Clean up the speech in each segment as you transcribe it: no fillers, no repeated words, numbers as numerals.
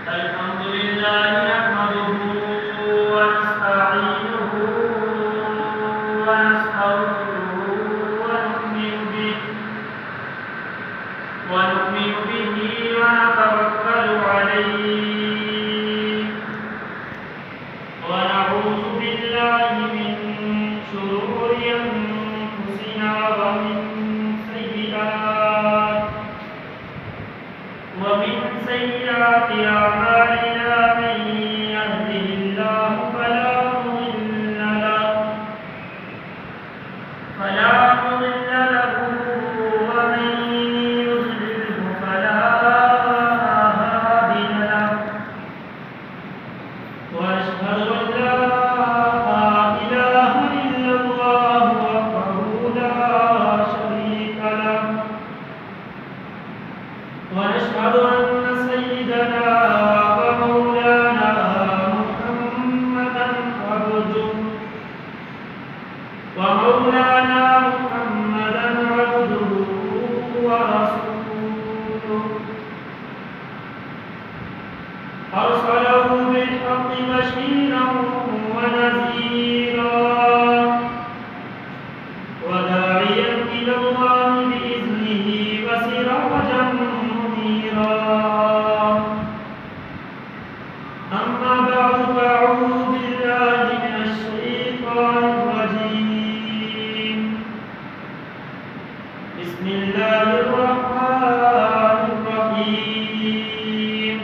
الحمد لله نحمده ونستعينه ونستغفره ونؤمن به ونتوكل عليه ونعوذ بالله من شرور أنفسنا ومن سيئات أعمالنا من يهده الله فلا مضل له ومن يضلله فلا هادي له وأشهد أن لا إله إلا الله وحده لا شريك له ونشهد أن سيدنا ومولانا محمدا عبده ورسوله أرسله بالحق بشيرا ونذيرا وداعيا إلى الله بإذنه وسراجا منيرا أما بعد فأعوذ بالله من الشيطان الرجيم بسم الله الرحمن الرحيم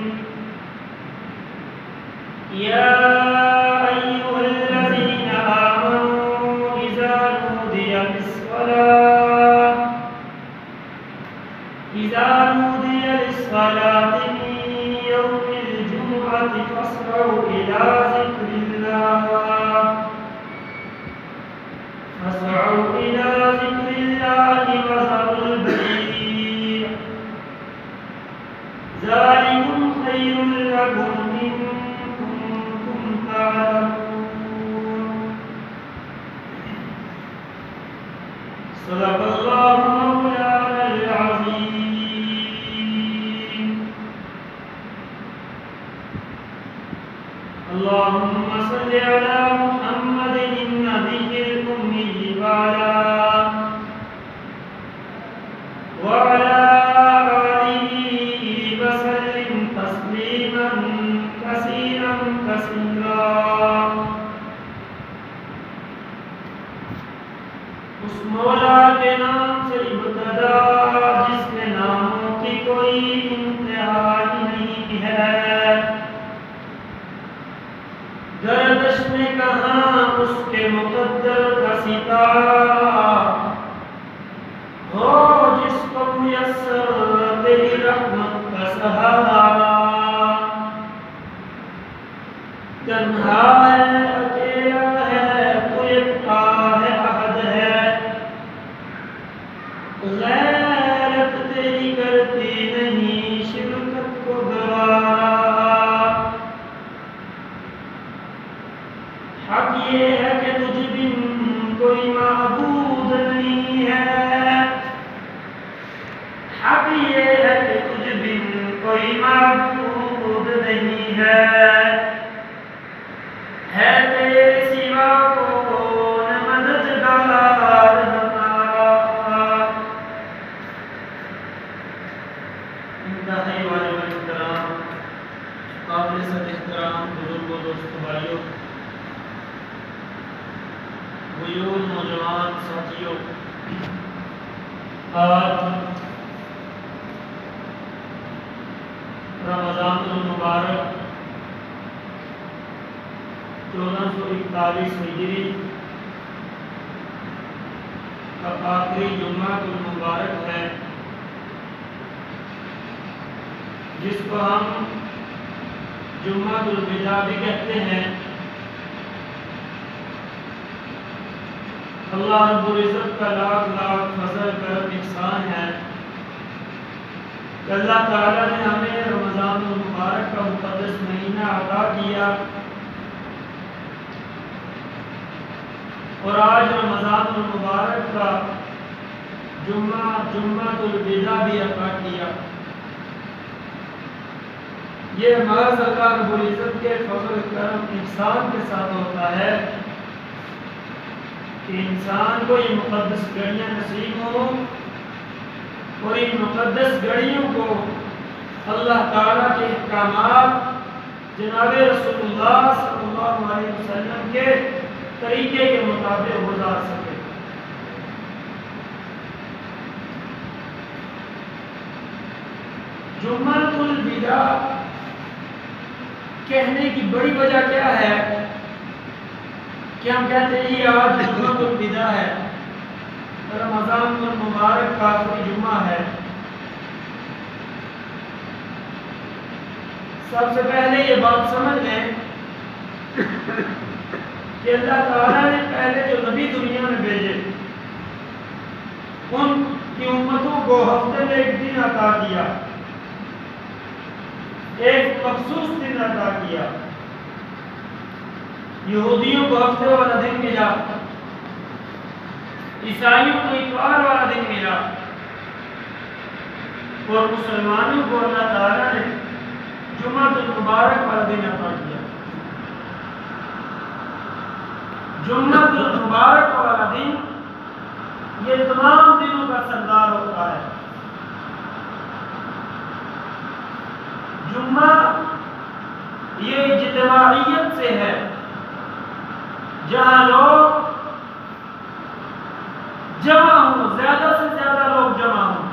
يا أيها الذين آمنوا إذا نودي للصلاة من يوم الجمعة فاسعوا إلى ذكر الله وذروا البيع ذلكم خير لكم إن كنتم تعلمون صدق الله مولانا العظيم اللهم صل على محمد النبي الأمي وعلى آله وسلم تسليما كثيرا اس مولا کے نام سے ابتدا جس کے ناموں کی کوئی انتہا نہیں ہے گردش میں کہاں اس کے مقدر کا ستارہ ہو جس کو میسر تیری رحمت کا سہارا تنہا ہے اکیلا ہے تو یکتا ہے احد ہے غیرت تیری کرتی نہیں شرکت کو گوارا حق یہ ہے کہ تجھ بن کوئی معبود نہیں ہے حق یہ ہے کہ تجھ بن کوئی معبود نہیں ہے تیرے سوا کون مددگار ہمارا انتہائی والے احترام قابل صد احترام بزرگوں دوستوں بھائیوں غیور نوجوان ساتھیوں آج رمضان المبارک 1441 ہجری کا آخری جمعہ المبارک ہے جس کو ہم جمعہ الوداع بھی کہتے ہیں اللہ رب العزت کا لاکھ لاکھ فضل کرم احسان ہے کہ اللہ تعالیٰ نے ہمیں رمضان المبارک کا مقدس مہینہ عطا کیا اور آج رمضان المبارک کا جمعہ الوداع بھی عطا کیا یہ محض اللہ رب العزت کے فضل کرم انسان کے ساتھ ہوتا ہے کہ انسان کو یہ مقدس گھڑیاں نصیب ہوں، اور ان مقدس گھڑیوں کو اللہ تعالیٰ کے احکامات جناب رسول اللہ صلی اللہ علیہ وسلم کے طریقے کے مطابق گزار سکے۔ جمعۃ الوداع کہنے کی بڑی وجہ کیا ہے کہ ہم کہتے ہیں یہ آج جمعۃ الوداع ہے، رمضان المبارک کا آخری جمعہ ہے۔ سب سے پہلے یہ بات سمجھ لیں کہ اللہ تعالیٰ نے پہلے جو نبی دنیا میں بھیجے ان کی امتوں کو ہفتے میں ایک دن عطا کیا، ایک مخصوص دن عطا کیا۔ یہودیوں کو ہفتے والا دن ملا، عیسائیوں کو اتوار والا دن ملا، اور مسلمانوں کو اللہ تعالیٰ نے جمعۃ المبارک والا دن عطا کیا۔ جمعۃ المبارک والا دن یہ تمام دنوں کا سردار ہوتا ہے۔ جمعہ یہ اجتماعیت سے ہے، جہاں لوگ جمع ہوں، زیادہ سے زیادہ لوگ جمع ہوں۔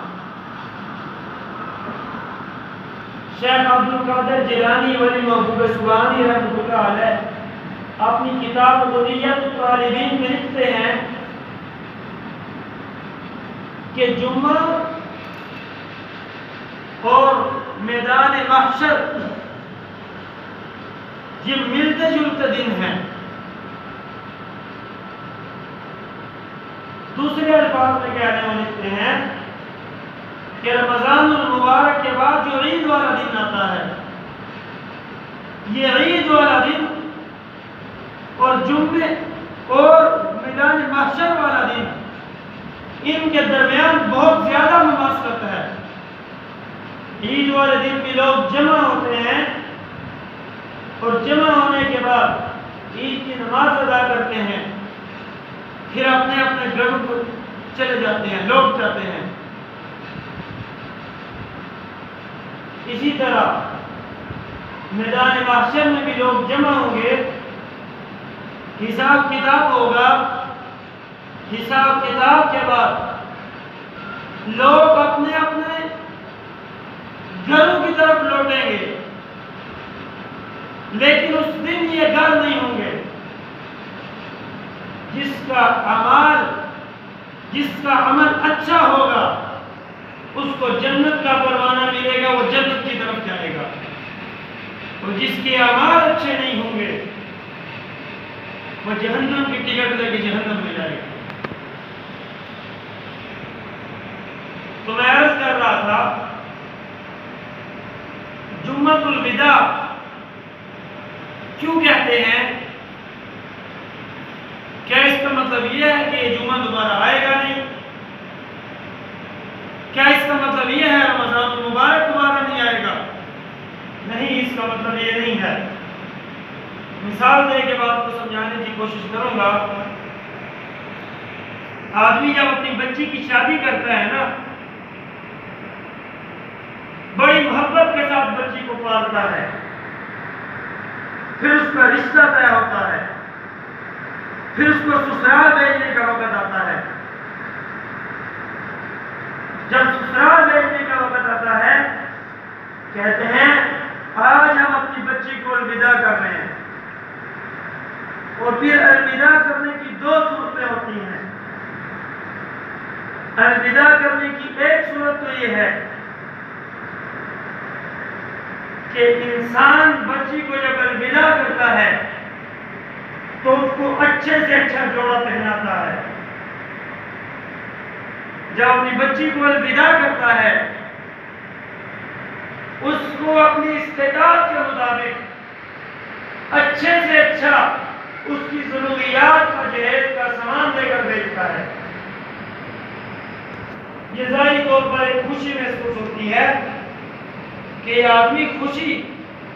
شیخ عبد القادر جیلانی ولی محبوب سبحانی رحمۃ اللہ علیہ اپنی کتاب غنیۃ الطالبین میں لکھتے ہیں کہ جمعہ اور میدان محشر یہ ملتے جلتے دن ہیں۔ دوسرے الفاظ میں کہنے والے لکھتے ہیں کہ رمضان المبارک کے بعد جو عید والا دن آتا ہے، یہ عید والا دن اور جمعے اور میدان محشر والا دن، ان کے درمیان بہت زیادہ مماثلت ہے۔ عید والے دن بھی لوگ جمع ہوتے ہیں، اور جمع ہونے کے بعد عید کی نماز ادا کرتے ہیں، پھر اپنے اپنے گھروں کو چلے جاتے ہیں، لوٹ جاتے ہیں۔ اسی طرح میدان محشر میں بھی لوگ جمع ہوں گے، حساب کتاب ہوگا، حساب کتاب کے بعد لوگ اپنے اپنے گھروں کی طرف لوٹیں گے، لیکن اس دن یہ گھر نہیں ہوں گے۔ جس کا عمل اچھا ہوگا اس کو جنت کا پروانہ ملے گا، وہ جنت کی طرف جائے گا، اور جس کے اعمال اچھے نہیں ہوں گے وہ جہنم کی ٹکٹ لے کے جہنم میں جائے گا۔ تو میں عرض کر رہا تھا جمعۃ الوداع کیوں کہتے ہیں؟ کیا اس کا مطلب یہ ہے کہ یہ جمعہ دوبارہ آئے گا نہیں؟ کیا اس کا مطلب یہ ہے رمضان المبارک دوبارہ نہیں آئے گا؟ نہیں، اس کا مطلب یہ نہیں ہے۔ مثال دے کے بات کو سمجھانے کی کوشش کروں گا۔ آدمی جب اپنی بچی کی شادی کرتا ہے نا، بڑی محبت کے ساتھ بچی کو پالتا ہے، پھر اس کا رشتہ طے ہوتا ہے، پھر اس کو سسرال بھیجنے کا وقت آتا ہے۔ جب سسرال بھیجنے کا وقت آتا ہے، کہتے ہیں آج ہم اپنی بچی کو الوداع کر رہے ہیں، اور پھر الوداع کرنے کی دو صورتیں ہوتی ہیں۔ الوداع کرنے کی ایک صورت تو یہ ہے کہ انسان بچی کو جب الوداع کرتا ہے تو اس کو اچھے سے اچھا جوڑا پہناتا ہے۔ جب اپنی بچی کو الوداع کرتا ہے اس کو اپنی استطاعت کے مطابق اچھے سے اچھا اس کی ضروریات کا جہیز کا سامان دے کر بھیجتا ہے۔ یہ ظاہری طور پر ایک خوشی محسوس ہوتی ہے کہ یہ آدمی خوشی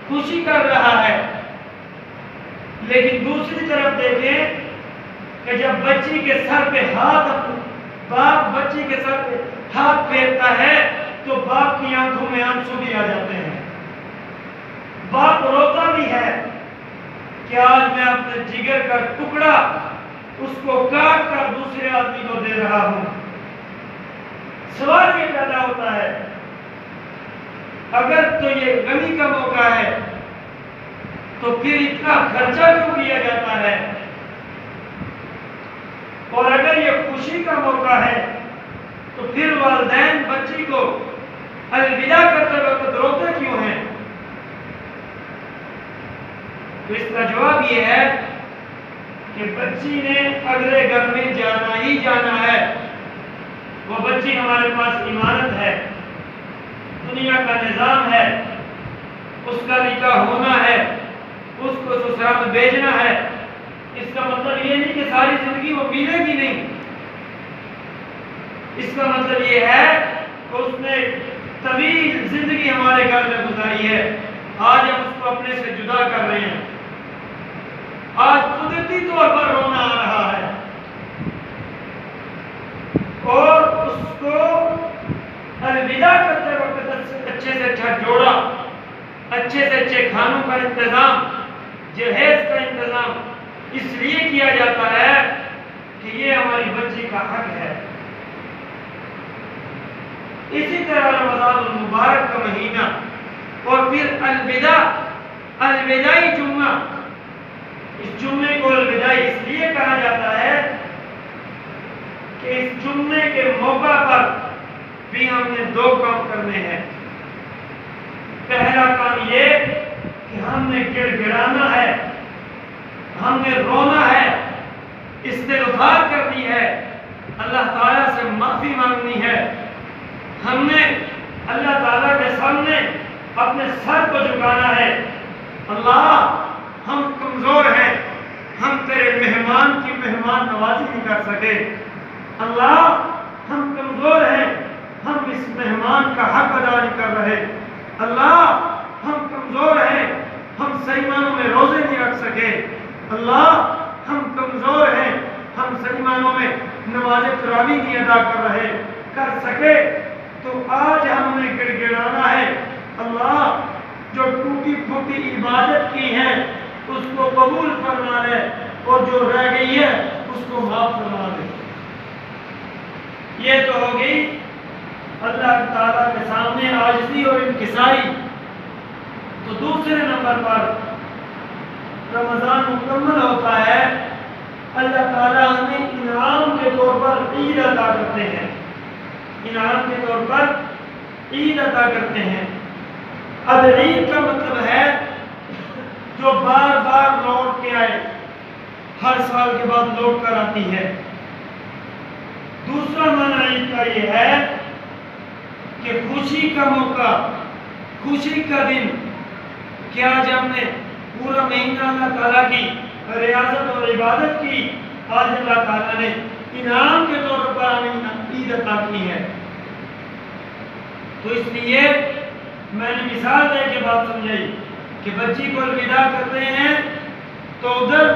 خوشی کر رہا ہے، لیکن دوسری طرف دیکھیں کہ جب بچی کے سر پہ باپ بچی کے سر پہ ہاتھ پھیرتا ہے تو باپ کی آنکھوں میں آنسو بھی آ جاتے ہیں، باپ روتا بھی ہے کہ آج میں اپنے جگر کا ٹکڑا اس کو کاٹ کر دوسرے آدمی کو دے رہا ہوں۔ سوال یہ پیدا ہوتا ہے اگر تو یہ غمی کا موقع ہے تو پھر اتنا خرچہ کیوں کیا جاتا ہے، اور اگر یہ خوشی کا موقع ہے تو پھر والدین بچی کو الوداع کرتے وقت روتے کیوں ہیں؟ تو اس کا جواب یہ ہے کہ بچی نے اگلے گھر میں جانا ہی جانا ہے، وہ بچی ہمارے پاس امانت ہے، دنیا کا نظام ہے، اس کا نکاح ہونا ہے، اس کو سسرال بھیجنا ہے۔ اس کا مطلب یہ نہیں کہ ساری زندگی وہ ملے گی نہیں، اس کا مطلب یہ ہے کہ اس نے طویل زندگی ہمارے گھر میں گزاری ہے، آج ہم اس کو اپنے سے جدا کر رہے ہیں، آج قدرتی طور پر رونا آ رہا ہے، اور اس کو الوداع کرتے وقت اچھے سے اچھا جوڑا، اچھے سے اچھے کھانوں کا انتظام، جہیز کا انتظام اس لیے کیا جاتا ہے کہ یہ ہماری بچی کا حق ہے۔ اسی طرح رمضان المبارک کا مہینہ اور پھر الوداعی جمعہ، اس جمعے کو الوداعی اس لیے کہا جاتا ہے کہ اس جمعے کے موقع پر بھی ہم نے دو کام کرنے ہیں۔ پہلا کام یہ کہ ہم نے گڑ گڑانا ہے، ہم نے رونا ہے، استغفار کرنی ہے، اللہ تعالیٰ سے معافی مانگنی ہے، ہم نے اللہ تعالیٰ کے سامنے اپنے سر کو جھکانا ہے۔ اللہ ہم کمزور ہیں، ہم تیرے مہمان کی مہمان نوازی نہیں کر سکے، اللہ ہم کمزور ہیں، ہم اس مہمان کا حق ادا نہیں کر رہے، اللہ ہم کمزور ہیں، ہم صحیح معنوں میں روزے نہیں رکھ سکے، اللہ ہم کمزور ہیں، ہم صحیح معنوں میں نماز تراویح نہیں ادا کر سکے، تو آج ہم نے گڑ گڑانا ہے، اللہ جو ٹوٹی پھوٹی عبادت کی ہے اس کو قبول فرما لے، اور جو رہ گئی ہے اس کو معاف فرما دے۔ یہ تو ہو گئی اللہ تعالیٰ کے سامنے عاجزی اور انکساری۔ تو دوسرے نمبر پر رمضان مکمل ہوتا ہے، اللہ تعالیٰ ہمیں انعام کے طور پر عید عطا کرتے ہیں، انعام کے طور پر عید عطا کرتے ہیں۔ اب عید کا مطلب ہے جو بار بار لوٹ کے آئے، ہر سال کے بعد لوٹ کر آتی ہے۔ دوسرا معنی عید کا یہ ہے کہ خوشی کا موقع، خوشی کا دن، کہ آج ہم نے پورا مہینہ اللہ تعالیٰ کی ریاضت اور عبادت کی، آج اللہ تعالیٰ نے انعام کے طور پر ہمیں عید عطا کی ہے۔ تو اس لیے میں نے مثال دے کے بات سمجھائی کہ بچی کو الوداع کرتے ہیں تو ادھر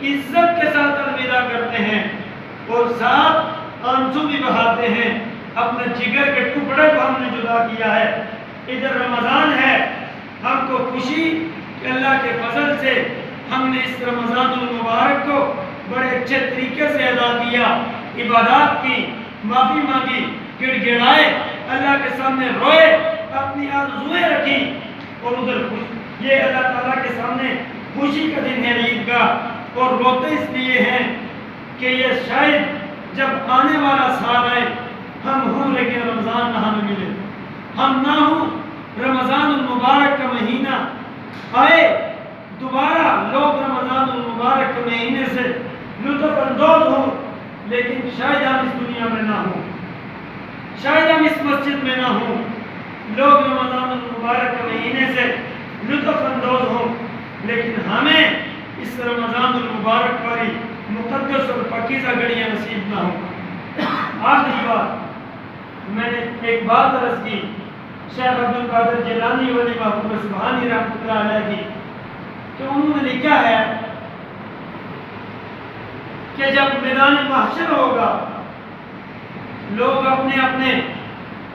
عزت کے ساتھ الوداع کرتے ہیں اور ساتھ آنسو بھی بہاتے ہیں، اپنے جگر کے ٹکڑے کو ہم نے جدا کیا ہے۔ ادھر رمضان ہے، ہم کو خوشی کہ اللہ کے فضل سے ہم نے اس رمضان المبارک کو بڑے اچھے طریقے سے ادا کیا، عبادات کی، معافی مانگی، گڑ گڑائے، اللہ کے سامنے روئے، اپنی آرزوئیں رکھی، اور ادھر یہ اللہ تعالیٰ کے سامنے خوشی کا دن ہے عید کا، اور روتے اس لیے ہیں کہ یہ شاید جب آنے والا سال آئے ہم ہوں لیکن رمضان نہ ہمیں ملے، ہم نہ ہوں، رمضان المبارک کا مہینہ آئے، دوبارہ لوگ رمضان المبارک کے مہینے سے لطف اندوز ہوں، لیکن شاید ہم اس دنیا میں نہ ہوں، شاید ہم اس مسجد میں نہ ہوں، لوگ رمضان المبارک کے مہینے سے لطف اندوز ہوں، لیکن ہمیں اس رمضان المبارک پر ہی مقدس اور پاکیزہ گھڑیاں نصیب نہ ہوں۔ آخری بات، میں نے ایک بات عرض کی شیخ عبد القادر جیلانی ولی محبوب سبحانی رحمۃ اللہ علیہ کی، کہ انہوں نے لکھا ہے کہ جب میدان محشر ہوگا لوگ اپنے اپنے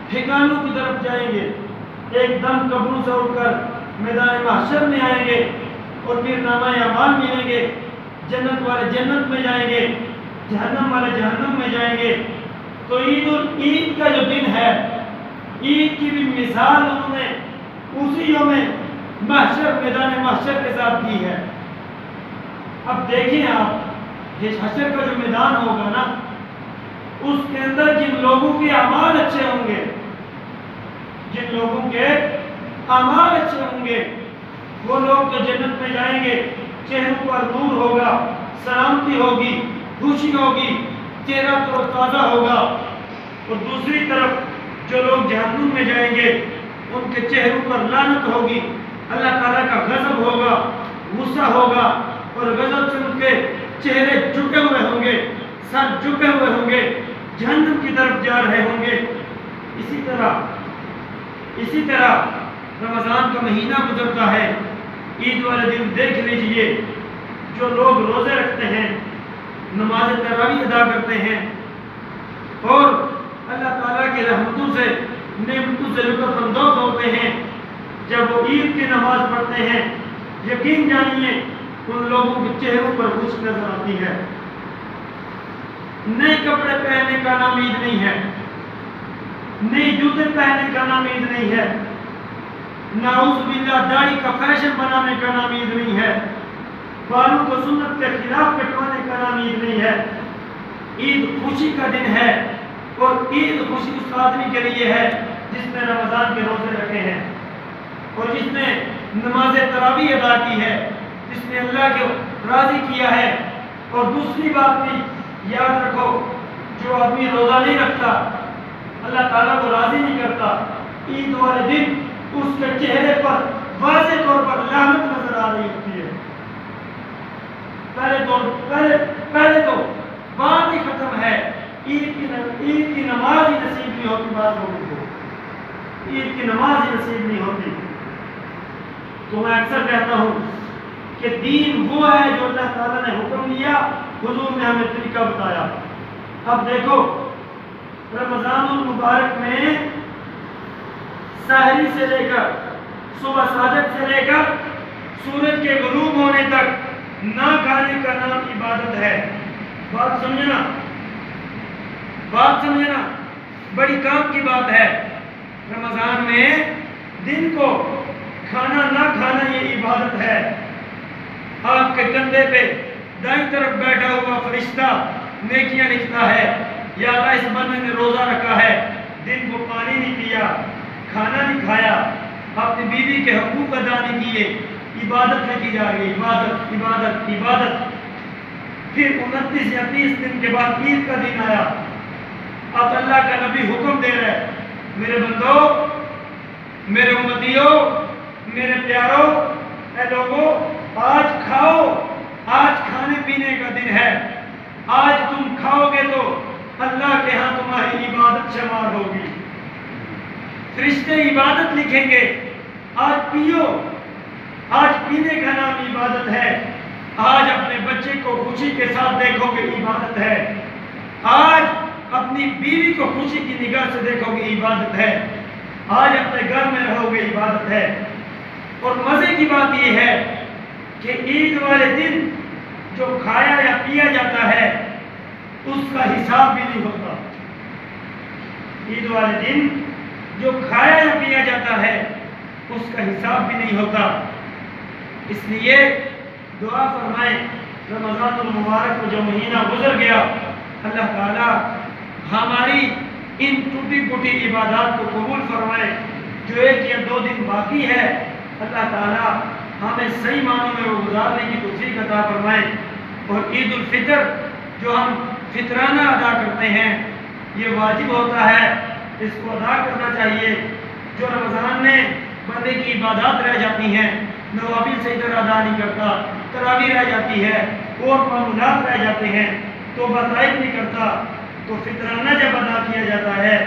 ٹھکانوں کی طرف جائیں گے، ایک دم قبروں سے اٹھ کر میدان محشر میں آئیں گے اور پھر نامہ اعمال ملیں گے، جنت والے جنت میں جائیں گے، جہنم والے جہنم میں جائیں گے۔ تو عید کا جو دن ہے، عید کی بھی مثال انہوں نے اسی یوم محشر میدان محشر کے ساتھ کی ہے۔ اب دیکھیں آپ، یہ حشر کا جو میدان ہوگا نا، اس کے اندر جن لوگوں کے اعمال اچھے ہوں گے، جن لوگوں کے اعمال اچھے ہوں گے، وہ لوگ تو جنت میں جائیں گے، چہروں پر نور ہوگا، سلامتی ہوگی، خوشی ہوگی، چہرہ تر و تازہ ہوگا۔ اور دوسری طرف جو لوگ جہنم میں جائیں گے، ان کے چہروں پر لعنت ہوگی، اللہ تعالیٰ کا غضب ہوگا، غصہ ہوگا، اور غضب سے ان کے چہرے جھکے ہوئے ہوں گے، سر جھکے ہوئے ہوں گے، جہنم کی طرف جا رہے ہوں گے۔ اسی طرح رمضان کا مہینہ گزرتا ہے، عید والے دن دیکھ لیجئے، جو لوگ روزے رکھتے ہیں، نماز تراویح ادا کرتے ہیں اور اللہ تعالیٰ کی رحمتوں سے نعمتوں سے لطف اندوز ہوتے ہیں، جب وہ عید کی نماز پڑھتے ہیں، یقین جانیے ان لوگوں کے چہروں پر خوشی نظر آتی ہے۔ نئے کپڑے پہننے کا نام عید نہیں ہے، نئے جوتے پہننے کا نام عید نہیں ہے، نعوذ باللہ داڑھی کا فیشن بنانے کا نام عید نہیں ہے، بالوں کو سنت کے خلاف کٹوانے کا نام عید نہیں ہے۔ عید خوشی کا دن ہے، اور عید خوشی اس آدمی کے لیے ہے جس نے رمضان کے روزے رکھے ہیں اور جس نے نماز تراویح ادا کی ہے، جس نے اللہ کو راضی کیا ہے۔ اور دوسری بات بھی یاد رکھو، جو آدمی روزہ نہیں رکھتا، اللہ تعالیٰ کو راضی نہیں کرتا، عید والے دن اس کے چہرے پر واضح طور پر لعنت نظر آ رہی ہوتی ہے۔ پہلے تو بات ہی ختم ہے، عید کی نماز ہی نصیب نہیں ہوتی، بات لوگوں کو عید کی نماز ہی نصیب نہیں ہوتی۔ تو میں اکثر کہتا ہوں کہ دین وہ ہے جو اللہ تعالیٰ نے حکم دیا، حضور نے ہمیں طریقہ بتایا۔ اب دیکھو رمضان المبارک میں سحری سے لے کر صبح صادق سے لے کر سورج کے غروب ہونے تک نہ کھانے کا نام عبادت ہے۔ بات سمجھنا بڑی کام کی بات ہے۔ رمضان میں دن کو کھانا نہ کھانا یہ عبادت ہے۔ آپ کے کندھے پہ دائیں طرف بیٹھا ہوا فرشتہ نیکیاں لکھتا ہے، یا اللہ اس بندے نے روزہ رکھا ہے، دن کو پانی نہیں پیا، کھانا نہیں کھایا، اپنی بیوی کے حقوق ادا نہیں کیے، عبادت لگی جا رہی ہے، عبادت عبادت عبادت۔ پھر 29 یا 30 دن کے بعد عید کا دن آیا، اب اللہ کا نبی حکم دے رہے، میرے بندو، میرے امتیوں، میرے پیاروں، اے لوگوں، آج کھاؤ، آج کھانے پینے کا دن ہے، آج تم کھاؤ گے تو اللہ کے ہاں تمہاری عبادت شمار ہوگی، فرشتے عبادت لکھیں گے۔ آج پیو، آج پینے کا نام عبادت ہے، آج اپنے بچے کو خوشی کے ساتھ دیکھو گے، عبادت ہے، آج اپنی بیوی کو خوشی کی نگاہ سے دیکھو گے، عبادت ہے، آج اپنے گھر میں رہو گے، عبادت ہے۔ اور مزے کی بات یہ ہے کہ عید والے دن جو کھایا یا پیا جاتا ہے اس کا حساب بھی نہیں ہوتا۔ عید والے دن جو کھایا یا پیا جاتا ہے اس کا حساب بھی نہیں ہوتا۔ اس لیے دعا فرمائیں، رمضان المبارک کو جو مہینہ گزر گیا، اللہ تعالیٰ ہماری ان ٹوٹی پھوٹی عبادات کو قبول فرمائے۔ جو 1 یا 2 دن باقی ہے، اللہ تعالیٰ ہمیں صحیح معنوں میں وہ گزارنے کی توفیق عطا فرمائے۔ اور عید الفطر جو ہم فطرانہ ادا کرتے ہیں، یہ واجب ہوتا ہے، اس کو ادا کرنا چاہیے۔ جو رمضان میں بندے کی عبادات رہ جاتی ہیں، نوافل صحیح طرح ادا نہیں کرتا، تراویح رہ جاتی ہے، اور معمولات رہ جاتے ہیں، توبہ طائب نہیں کرتا، تو فطرانہ جب ادا کیا جاتا ہے،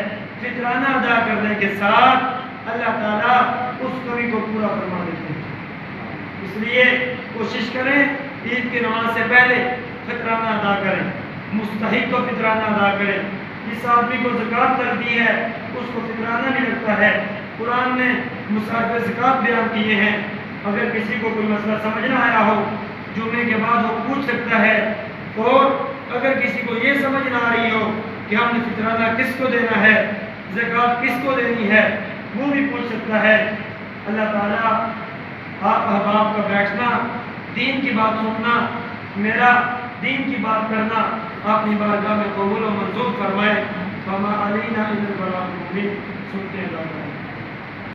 فطرانہ ادا کرنے کے ساتھ اللہ تعالیٰ اس کمی کو پورا فرما دیتے ہیں۔ اس لیے کوشش کریں عید کی نماز سے پہلے فطرانہ ادا کریں، مستحق کو فطرانہ ادا کریں۔ جس آدمی کو زکوٰۃ لگتی ہے اس کو فطرانہ نہیں لگتا ہے۔ قرآن نے مصارف زکوٰۃ بیان کیے ہیں۔ اگر کسی کو کوئی مسئلہ سمجھ نہ آیا ہو جمعے کے بعد وہ پوچھ سکتا ہے، اور اگر کسی کو یہ سمجھ نہ آ رہی ہو کہ ہم نے فطرانہ کس کو دینا ہے، زکوٰۃ کس کو دینی ہے، وہ بھی پوچھ سکتا ہے۔ اللہ تعالیٰ آپ احباب کا بیٹھنا، دین کی بات سننا، میرا دین کی بات کرنا اپنی بارگاہ میں قبول و منظور فرمائے۔ فما علینا الا البلاغ المبین۔ سنتے ہیں اللہ تعالیٰ۔